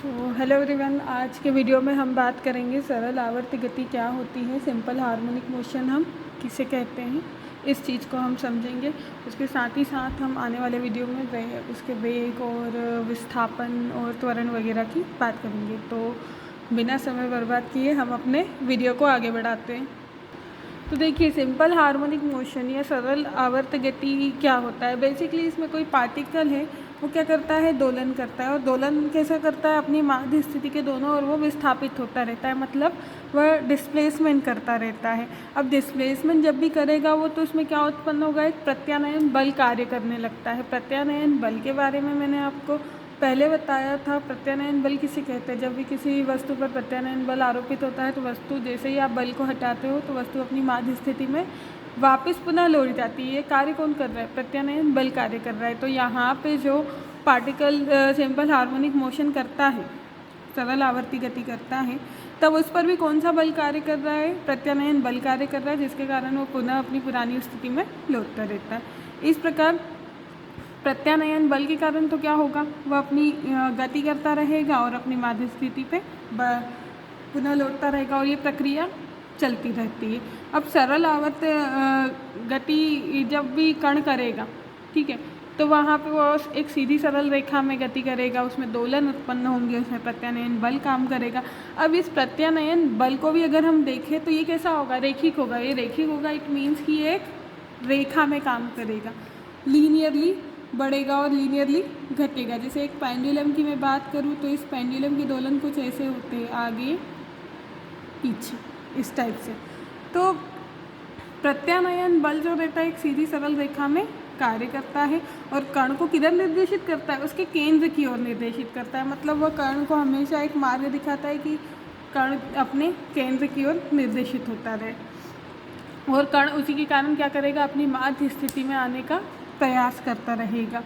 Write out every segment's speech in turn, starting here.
Hello everyone, आज के video में हम बात करेंगे सरल आवर्त गति क्या होती है, सिंपल हार्मोनिक मोशन हम किसे कहते हैं, इस चीज़ को हम समझेंगे। उसके साथ ही साथ हम आने वाले वीडियो में उसके वेग और विस्थापन और त्वरण वगैरह की बात करेंगे। तो बिना समय बर्बाद किए हम अपने वीडियो को आगे बढ़ाते हैं। तो देखिए, सिंपल हार्मोनिक मोशन या सरल आवर्त गति क्या होता है। बेसिकली इसमें कोई पार्टिकल है, वो क्या करता है, दोलन करता है। और दोलन कैसा करता है, अपनी माध्य स्थिति के दोनों ओर वो विस्थापित होता रहता है, मतलब वह डिस्प्लेसमेंट करता रहता है। अब डिस्प्लेसमेंट जब भी करेगा वो, तो उसमें क्या उत्पन्न होगा, एक प्रत्यानयन बल कार्य करने लगता है। प्रत्यानयन बल के बारे में मैंने आपको पहले बताया था। प्रत्यानयन बल किसे कहते हैं, जब भी किसी वस्तु पर प्रत्यानयन बल आरोपित होता है तो वस्तु, जैसे ही आप बल को हटाते हो तो वस्तु अपनी माध्य स्थिति में वापस पुनः लौट जाती है। ये कार्य कौन कर रहा है, प्रत्यानयन बल कार्य कर रहा है। तो यहाँ पे जो पार्टिकल सिंपल हार्मोनिक मोशन करता है, सरल आवर्ती गति करता है, तब उस पर भी कौन सा बल कार्य कर रहा है, प्रत्यानयन बल कार्य कर रहा है, जिसके कारण वो पुनः अपनी पुरानी स्थिति में लौटता रहता है। इस प्रकार प्रत्यानयन बल के कारण तो क्या होगा, वह अपनी गति करता रहेगा और अपनी माध्य स्थिति पे पुनः लौटता रहेगा, और ये प्रक्रिया चलती रहती है। अब सरल आवर्त गति जब भी कण करेगा, ठीक है, तो वहाँ पे वो एक सीधी सरल रेखा में गति करेगा, उसमें दोलन उत्पन्न होंगे, उसमें प्रत्यानयन बल काम करेगा। अब इस प्रत्यानयन बल को भी अगर हम देखें तो ये कैसा होगा, रेखिक होगा। ये रेखिक होगा, इट मीन्स कि एक रेखा में काम करेगा, लीनियरली बढ़ेगा और लीनियरली घटेगा। जैसे एक पेंडुलम की मैं बात करूँ तो इस पेंडुलम के दोलन कुछ ऐसे होते हैं, आगे पीछे इस टाइप से। तो प्रत्यानयन बल जो रहता है एक सीधी सरल रेखा में कार्य करता है और कण को किधर निर्देशित करता है, उसके केंद्र की ओर निर्देशित करता है। मतलब वह कण को हमेशा एक मार्ग दिखाता है कि कण अपने केंद्र की ओर निर्देशित होता रहे, और कण उसी के कारण क्या करेगा, अपनी माध्य स्थिति में आने का प्रयास करता रहेगा।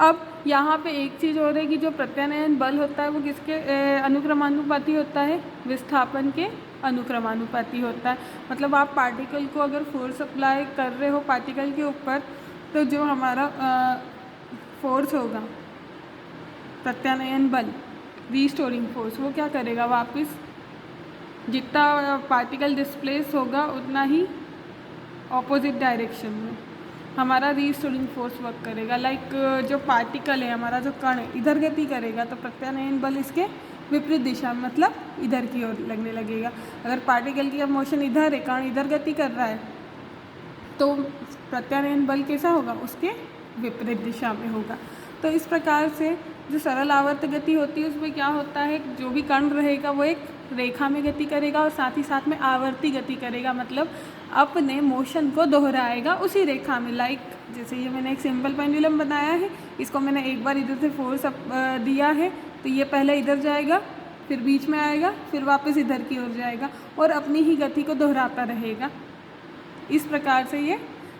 अब यहाँ पे एक चीज़ और है कि जो प्रत्यानयन बल होता है वो किसके अनुक्रमानुपाती होता है, विस्थापन के अनुक्रमानुपाती होता है। मतलब आप पार्टिकल को अगर फोर्स अप्लाई कर रहे हो पार्टिकल के ऊपर, तो जो हमारा फोर्स होगा, प्रत्यानयन बल, रीस्टोरिंग फोर्स, वो क्या करेगा, वापस जितना पार्टिकल डिस्प्लेस होगा उतना ही ऑपोजिट डायरेक्शन में हमारा रीस्टोरिंग फोर्स वर्क करेगा। लाइक जो पार्टिकल है, हमारा जो कण है, इधर गति करेगा तो प्रत्यानयन बल इसके विपरीत दिशा में, मतलब इधर की ओर लगने लगेगा। अगर पार्टिकल की अब मोशन इधर है, कण इधर गति कर रहा है, तो प्रत्यानयन बल कैसा होगा, उसके विपरीत दिशा में होगा। तो इस प्रकार से जो सरल आवर्त गति होती है उसमें क्या होता है, जो भी कण रहेगा वो एक रेखा में गति करेगा और साथ ही साथ में आवर्ती गति करेगा, मतलब अपने मोशन को दोहराएगा उसी रेखा में। लाइक जैसे ये मैंने एक सिंपल पेंडुलम बनाया है, इसको मैंने एक बार इधर से फोर्स दिया है, तो ये पहले इधर जाएगा, फिर बीच में आएगा, फिर वापस इधर की ओर जाएगा और अपनी ही गति को दोहराता रहेगा। इस प्रकार से ये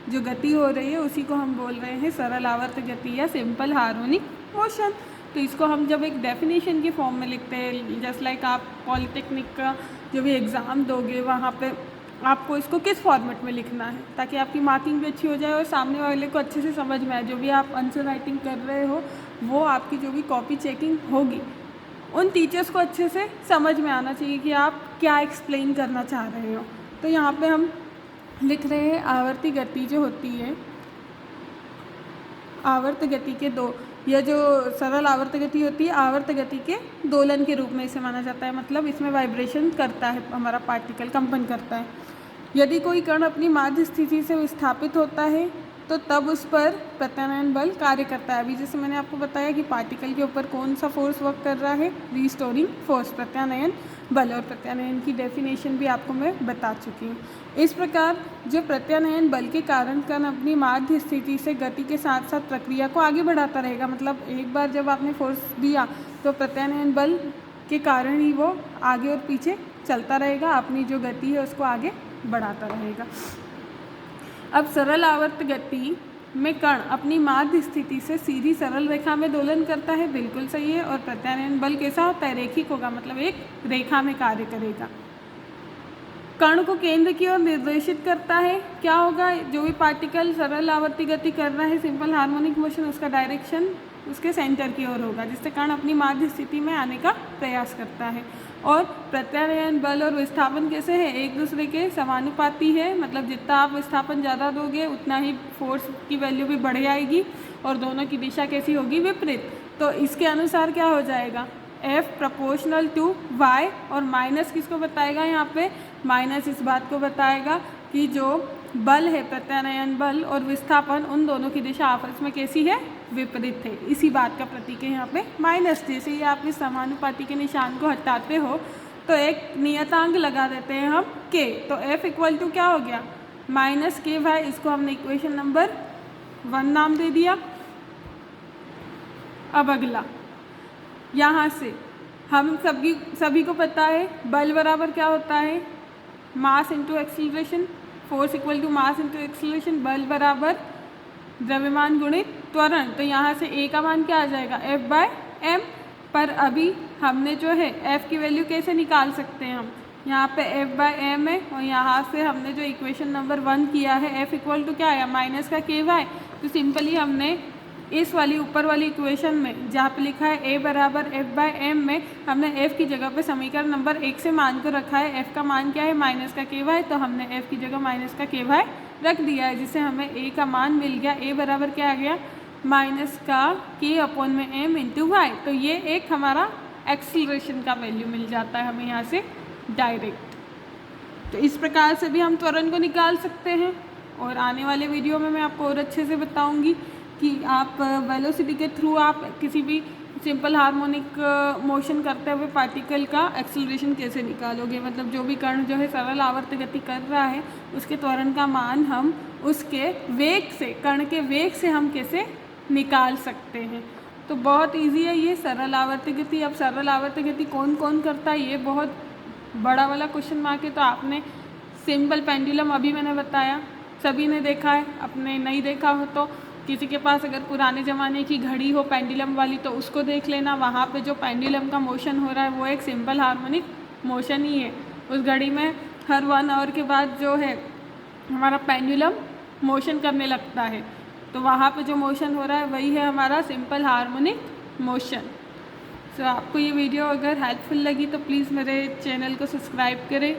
जो गति हो रही है उसी को हम बोल रहे हैं सरल आवर्त गति या सिंपल हार्मोनिक मोशन। तो इसको हम जब एक डेफिनेशन के फॉर्म में लिखते हैं, जस्ट लाइक आप पॉलिटेक्निक का जो भी एग्ज़ाम दोगे वहाँ पे आपको इसको किस फॉर्मेट में लिखना है, ताकि आपकी मार्किंग भी अच्छी हो जाए और सामने वाले को अच्छे से समझ में आए। जो भी आप आंसर राइटिंग कर रहे हो, वो आपकी जो भी कॉपी चेकिंग होगी, उन टीचर्स को अच्छे से समझ में आना चाहिए कि आप क्या एक्सप्लेन करना चाह रहे हो। तो यहाँ पे हम लिख रहे हैं आवर्ती गति जो होती है, आवर्त गति के दो, यह जो सरल आवर्त गति होती है आवर्त गति के दोलन के रूप में इसे माना जाता है। मतलब इसमें वाइब्रेशन करता है हमारा पार्टिकल, कंपन करता है। यदि कोई कण अपनी माध्य स्थिति से विस्थापित होता है तो तब उस पर प्रत्यानयन बल कार्य करता है। अभी जैसे मैंने आपको बताया कि पार्टिकल के ऊपर कौन सा फोर्स वर्क कर रहा है, रीस्टोरिंग फोर्स, प्रत्यानयन बल, और प्रत्यानयन की डेफिनेशन भी आपको मैं बता चुकी हूँ। इस प्रकार जो प्रत्यानयन बल के कारण कण अपनी माध्य स्थिति से गति के साथ साथ प्रक्रिया को आगे बढ़ाता रहेगा। मतलब एक बार जब आपने फोर्स दिया तो प्रत्यानयन बल के कारण ही वो आगे और पीछे चलता रहेगा, अपनी जो गति है उसको आगे बढ़ाता रहेगा। अब सरल आवर्त गति में कण अपनी माध्य स्थिति से सीधी सरल रेखा में दोलन करता है, बिल्कुल सही है। और प्रत्यानयन बल कैसा होता है, रेखिक होगा, मतलब एक रेखा में कार्य करेगा, कण को केंद्र की ओर निर्देशित करता है। क्या होगा, जो भी पार्टिकल सरल आवर्ती गति कर रहा है सिंपल हार्मोनिक मोशन, उसका डायरेक्शन उसके सेंटर की ओर होगा, जिससे कण अपनी माध्य स्थिति में आने का प्रयास करता है। और प्रत्यानयन बल और विस्थापन कैसे है, एक दूसरे के समानुपाती है, मतलब जितना आप विस्थापन ज़्यादा दोगे उतना ही फोर्स की वैल्यू भी बढ़ जाएगी और दोनों की दिशा कैसी होगी, विपरीत। तो इसके अनुसार क्या हो जाएगा, F प्रोपोर्शनल टू y, और माइनस किसको बताएगा, यहाँ पे माइनस इस बात को बताएगा कि जो बल है, प्रत्यानयन बल और विस्थापन, उन दोनों की दिशा आपस में कैसी है, विपरीत है। इसी बात का प्रतीक है यहाँ पे माइनस। जैसे ही आप इस समानुपाती के निशान को हटाते हो तो एक नियतांक लगा देते हैं हम k, तो F इक्वल टू क्या हो गया, माइनस के वाई। इसको हमने इक्वेशन नंबर 1 नाम दे दिया। अब अगला, यहाँ से हम सभी को पता है बल बराबर क्या होता है, mass into acceleration, force equal to mass into acceleration, बल बराबर द्रव्यमान गुणित त्वरण। तो यहाँ से a का मान क्या आ जाएगा, F/m। पर अभी हमने जो है F की वैल्यू कैसे निकाल सकते हैं, हम यहाँ पे F/m है और यहाँ से हमने जो इक्वेशन नंबर 1 किया है F इक्वल टू क्या आया, माइनस का ky। तो सिंपली हमने इस वाली ऊपर वाली इक्वेशन में जहाँ पे लिखा है a बराबर F/m में हमने f की जगह पे समीकरण नंबर 1 से मान को रखा है। f का मान क्या है, माइनस का ky, तो हमने f की जगह माइनस का ky रख दिया है, जिससे हमें a का मान मिल गया। a बराबर क्या आ गया, माइनस का k/m इंटू वाई। तो ये एक हमारा एक्सीलरेशन का वैल्यू मिल जाता है हमें यहाँ से डायरेक्ट। तो इस प्रकार से भी हम त्वरण को निकाल सकते हैं, और आने वाले वीडियो में मैं आपको और अच्छे से बताऊँगी कि आप वेलोसिटी के थ्रू आप किसी भी सिंपल हार्मोनिक मोशन करते हुए पार्टिकल का एक्सीलरेशन कैसे निकालोगे। मतलब जो भी कण जो है सरल आवर्त गति कर रहा है, उसके त्वरण का मान हम उसके वेग से, कण के वेग से हम कैसे निकाल सकते हैं। तो बहुत इजी है ये सरल आवर्त गति। अब सरल आवर्त गति कौन कौन करता है, ये बहुत बड़ा वाला क्वेश्चन मार्क है। तो आपने सिंपल पेंडुलम अभी मैंने बताया, सभी ने देखा है, अपने नहीं देखा हो तो किसी के पास अगर पुराने ज़माने की घड़ी हो पेंडुलम वाली तो उसको देख लेना। वहाँ पे जो पेंडुलम का मोशन हो रहा है वो एक सिंपल हार्मोनिक मोशन ही है। उस घड़ी में हर 1 आवर के बाद जो है हमारा पेंडुलम मोशन करने लगता है, तो वहाँ पे जो मोशन हो रहा है वही है हमारा सिंपल हार्मोनिक मोशन। तो आपको ये वीडियो अगर हेल्पफुल लगी तो प्लीज़ मेरे चैनल को सब्सक्राइब करें,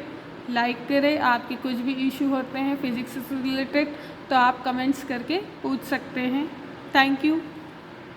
लाइक करें। आपके कुछ भी इशू होते हैं फिज़िक्स से रिलेटेड तो आप कमेंट्स करके पूछ सकते हैं। Thank you.